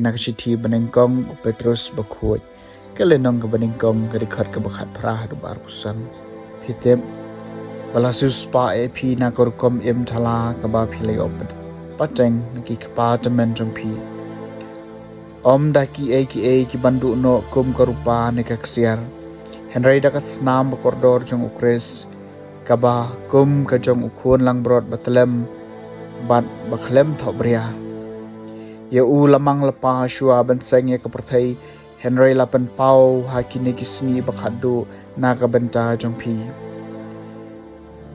nak sithi benengkong Petrus bakhoj ke lenong ke benengkong ke dikhat ke bakhat prah du bar pusan pitep balasus pa ep na korkom em thala ke ba phile op pateng ki kpa temen jong pi om daki ki bandu no kum karupa ne kaksiar Henry dakat snam bakordor jong ukres kaba kum ka jong ukhon lang brot batlem bat bakhlem thobria ye u lamang lapa shua ban seng ye kaperthai Henry lapan pau hakine kisni bakhadu na ka benta jong pi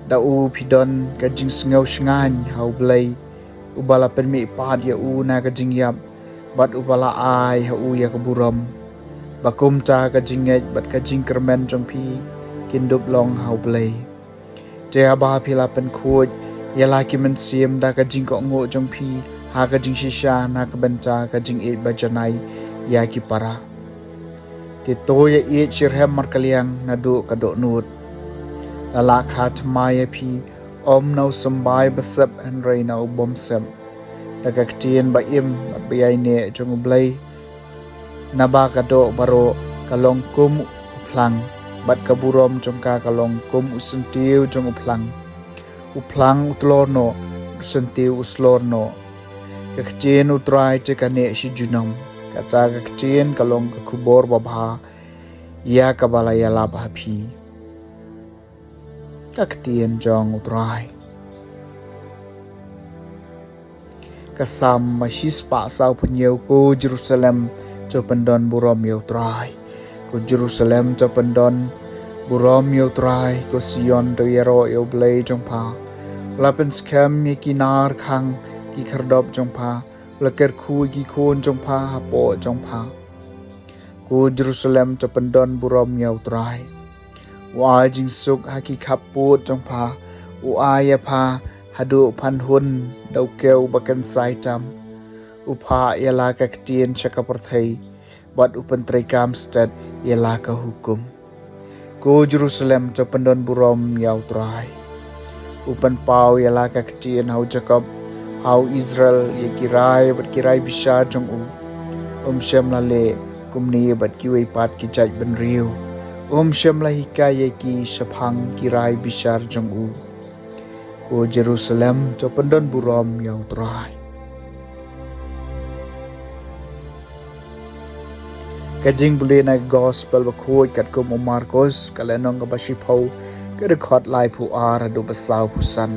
da u pidon ka jing sngaw shngan hau blai ubala pen mi pad ye u na ka jing yap bat ubala ai hau ya ka buram bakum ta ka jingej bat ka jing kermen jong pi kindup long hau blai te aba phila pen khoj yala ki men sim da ka jing ko ngo jong pi ha ka jing shisha na ka benta ka jing e bajanai ya ki para ti to ye e chirhem markaliang na do ka do nut lala kha thmaya phi om nau sambai basap an rei nau bom sem da ka tien ba im ba yai ne jong blai na ba ka do baro ka long kum phlang bat ka burom jong ka long kum usentiu jong uplang utlor no usentiu uslor no ka tien utrai te ka ne si junam kata ka tien ka long ka khubor ba bha ya ka bala ya la ba phi ka tien jong utrai kasam mahis pa sau punyau ko Jerusalem cho pendon burom yau trai ko Jerusalem cho pendon burom yau trai ko Sion to yero yau blai jong pa lapen skam ye kinar khang ki khardop jong pa laker khu ki khon jong pa hapo jong pa ko Jerusalem cho pendon burom yau trai wa jing suk haki khaput jong pa u aya pa hadu phan hun dau keu bakan sai tam upha yala ka ktien chakaparthai bat upan trikam stat yala ka hukum ko Jerusalem cho pendon burom yau trai upan pau yala ka ktien hau Jacob hau Israel ye kirai bisha jong shem la le kumni bat ki wei pat ki chai ben riu shem la hikay ye ki shaphang kirai bishar jong ko Jerusalem cho pendon burom yau trai kajing buli na gospel ba khoi kat ko Marcos kalenong ka bashi phau ka record live hu ara do basaw pusan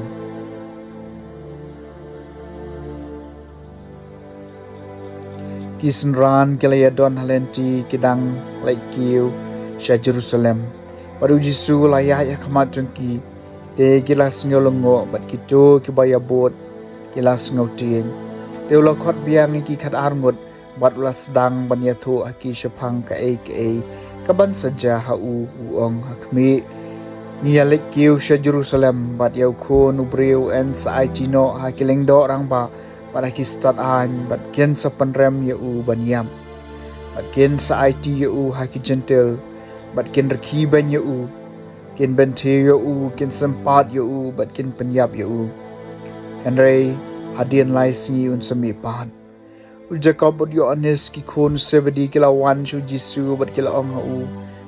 kisnran kelaya don halenti kidang lai kiu sha Jerusalem baru Jisu laya ya khamat jengki te gilas ngolongo bat kito ki baya bot gilas ngauting te lo khot biang ki khat arngot bat ulas dang ban yatho aki shaphang ka ka ban saja ha ong hakmi nialek kiu sha Jerusalem bat yau khon ubreu en sai tino ha kileng do rang ba para ki start an bat ken sa panrem ya ban yam bat ken sa it ya ha ki gentle bat ken rakhi ban ya ken ben the ya ken sempat ya bat ken penyap ya Henry hadian lai si un sami pan Jacob bot yo anes ki khon sevadi kila wan shu Jisu bat kila ong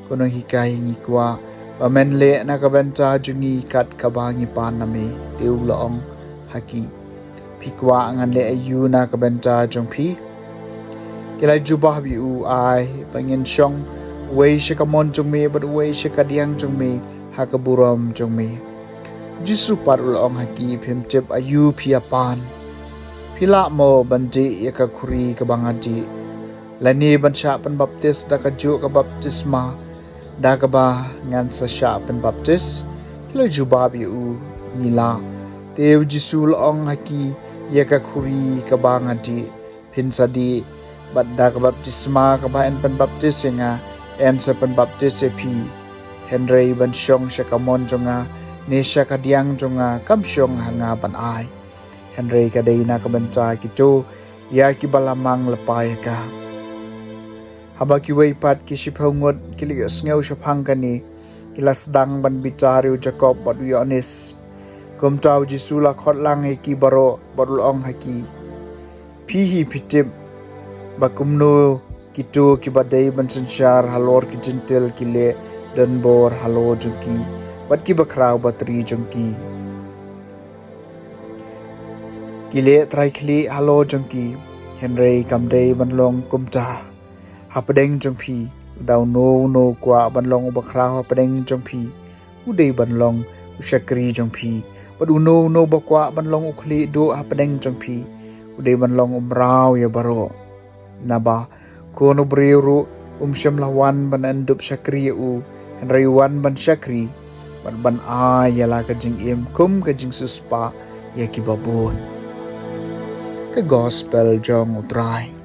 kono hikai ngi kwa ba men le na ka benta jungi kat ka bangi pan na me teu la ong haki phikwa ngan le ayu na ka benta jong phi kila jubah bi ai pangin shong wei shikamon jong me bat wei shikadiang jong me hakaburam jong me Jisu par la ong haki phim tep ayu phia pan Pila mo bandi yaka khuri ka bangadi lani bansha pan baptis da ka ju ka baptisma da ka ba ngan sa sha pan baptis kilo juba bi nila teu Jisul ong haki yaka khuri ka bangadi pinsadi bad da ka baptisma ka ba en pan baptis nga en sa pan baptis phi Henry ban shong shakamon jonga ne shakadiang jonga kam shong hanga ban ai Henry kadai na kabanta kito ya ki balamang lapay ka haba ki wei pat ki shiphawngot kili sngew shaphang kani kilas dang ban bitariu Jacob bat yonis kumtaw Jisula khot lang he ki baro barul ong haki phi hi phitip bakumno kitu kibadai bansansyar halor ki jentel kile dan bor halo jengki bat ki bakrau bateri jengki kile trai kli halo jengki henry kamdei banlong kumta hapadeng jengpi dau no kwa banlong bakrau hapadeng jengpi udei banlong usyakri jengpi padu no bakwa banlong ukli do hapadeng jengpi udei banlong umrau ya baro naba kono breru syamlawan ban andup syakri u henry wan ban syakri ban ayala kajing im kum kajing suspa ya kibabon ke gospel jong utrai